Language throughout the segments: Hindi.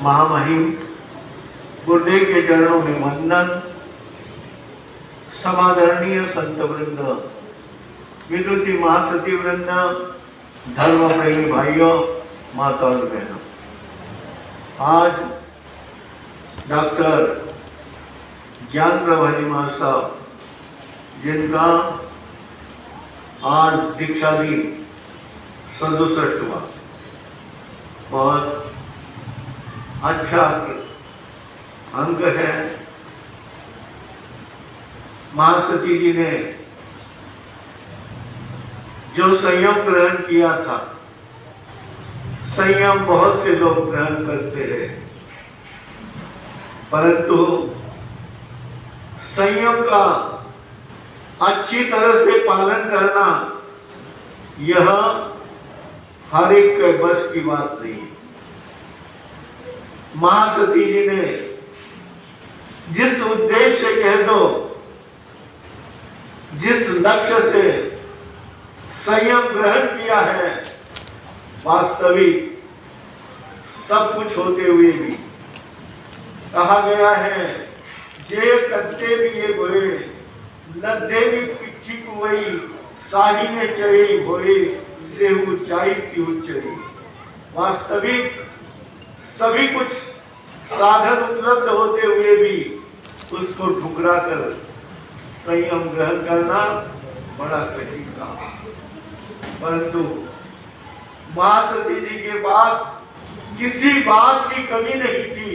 महामहिम गुरुदेव के चरणों में वंदन। समादरणीय संत वृंद, विदुषी महासती वृंद, धर्म प्रेमी भाइयों, माता और बहनों, आज डॉक्टर ज्ञान प्रभारी महासाब जिनका आज दीक्षा दिन 67वां, बहुत अच्छा अंक है। महासती जी ने जो संयम ग्रहण किया था, संयम बहुत से लोग ग्रहण करते हैं, परंतु संयम का अच्छी तरह से पालन करना यह हर एक के बस की बात नहीं। महासती जी ने जिस उद्देश्य कह दो, जिस लक्ष्य से संयम ग्रहण किया है, वास्तविक सब कुछ होते हुए भी कहा गया है, जे करते भी ये बोए लद्दे भी पिछी कुई साही ने चढ़ी होए से ऊंचाई की ऊंचाई। वास्तविक सभी कुछ साधन उपलब्ध होते हुए भी उसको ठुकरा कर संयम ग्रहण करना बड़ा कठिन काम। परंतु महासती जी के पास किसी बात की कमी नहीं थी।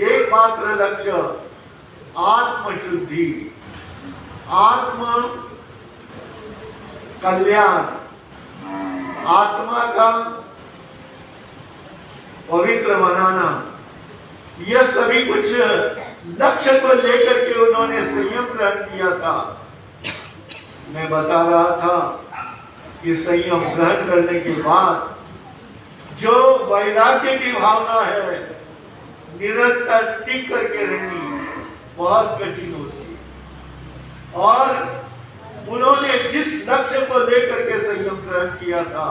एकमात्र लक्ष्य आत्मशुद्धि, आत्म कल्याण, आत्मा का पवित्र बनाना, यह सभी कुछ लक्ष्य को लेकर के उन्होंने संयम ग्रहण किया था। मैं बता रहा था कि संयम ग्रहण करने के बाद जो वैराग्य की भावना है, निरंतर टिक करके रहनी बहुत कठिन होती है। और उन्होंने जिस लक्ष्य को लेकर के संयम ग्रहण किया था,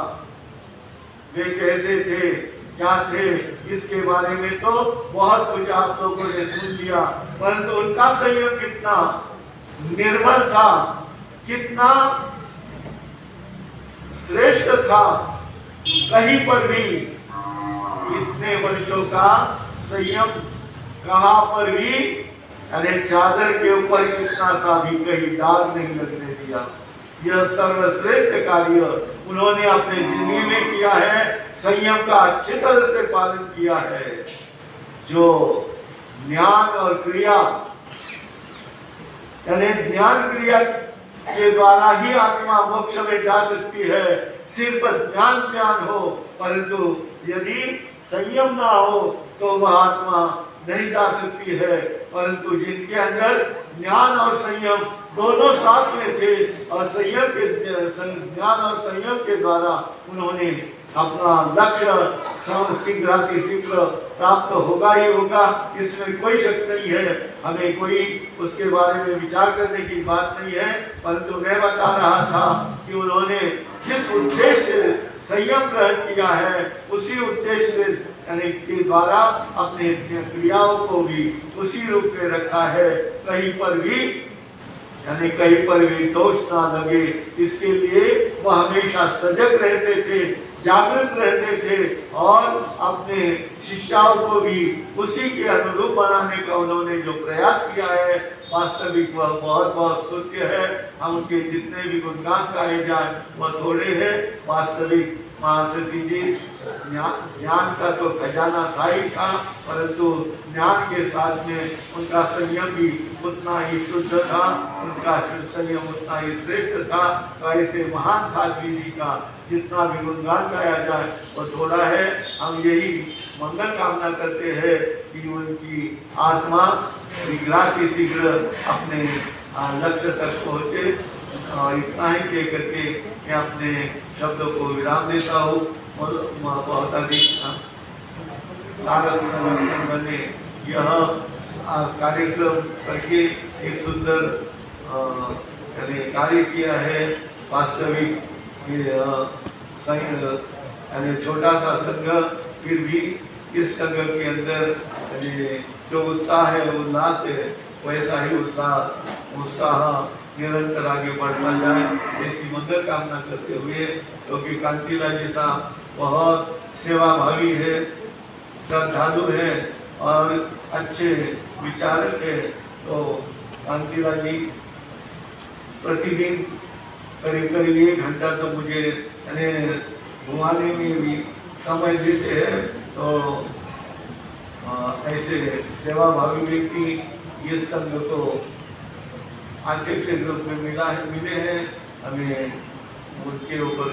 वे कैसे थे, क्या थे, इसके बारे में तो बहुत कुछ आप लोगों ने सुन लिया, परंतु उनका संयम कितना निर्मल था, कितना श्रेष्ठ था। कहीं पर भी इतने वर्षों का संयम कहां पर भी, अरे चादर के ऊपर कितना सा भी कहीं दाग नहीं लगने दिया। यह सर्वश्रेष्ठ कार्य उन्होंने अपने जिंदगी में किया है। संयम का अच्छी तरह से पालन किया है। जो ज्ञान और क्रिया, यानी ज्ञान क्रिया के द्वारा ही आत्मा मोक्ष में जा सकती है। सिर्फ ज्ञान हो, परंतु यदि संयम ना हो तो वह आत्मा नहीं जा सकती है। परंतु जिनके अंदर ज्ञान और संयम दोनों साथ में थे, और संयम के ज्ञान और संयम के द्वारा उन्होंने अपना लक्ष्य शीघ्र प्राप्त होगा ही होगा, इसमें कोई शक नहीं है। हमें कोई उसके बारे में विचार करने की बात नहीं है। परंतु मैं बता रहा था कि उन्होंने जिस उद्देश्य से संयम ग्रहण किया है, उसी उद्देश्य यानी के द्वारा अपने क्रियाओं को भी उसी रूप में रखा है। कहीं पर भी यानी कहीं पर भी दोष ना लगे, इसके लिए वह हमेशा सजग रहते थे, जागृत रहते थे, और अपने शिष्यों को भी उसी के अनुरूप बनाने का उन्होंने जो प्रयास किया है, वास्तविक वह बहुत बहुत स्तुत्य है। हम उनके जितने भी गुणगान गाए जाए वह थोड़े हैं। वास्तविक महासती जी ज्ञान का तो खजाना था ही था, परंतु ज्ञान के साथ में उनका संयम भी उतना ही शुद्ध था, उनका संयम उतना ही श्रेष्ठ था। तो ऐसे महान साध्वी जी का जितना भी गुणगान गाया जाए वह थोड़ा है। हम यही मंगल कामना करते हैं कि उनकी आत्मा शीघ्र अपने लक्ष्य तक पहुँचे। इतना ही कह करके मैं अपने शब्दों को विराम देता हूँ। और बहुत अधिक सारस संघ ने यह कार्यक्रम करके एक सुंदर कार्य किया है। वास्तविक यानी छोटा सा संघ फिर भी इस संघ के अंदर जो उत्साह है, उल्लास है, वैसा ही उत्साह निरंतर आगे बढ़ता जाए, ऐसी मंगल कामना करते हुए, क्योंकि कांतिलाल जी साहब बहुत सेवाभावी है, श्रद्धालु है और अच्छे विचारक है। तो कांतिलाल जी प्रतिदिन करीब करीब 1 घंटा तो मुझे घुमाने में भी समय देते हैं। तो ऐसे सेवाभावी व्यक्ति इस संघ को अध्यक्ष के रूप में मिले हैं। हमें उनके ऊपर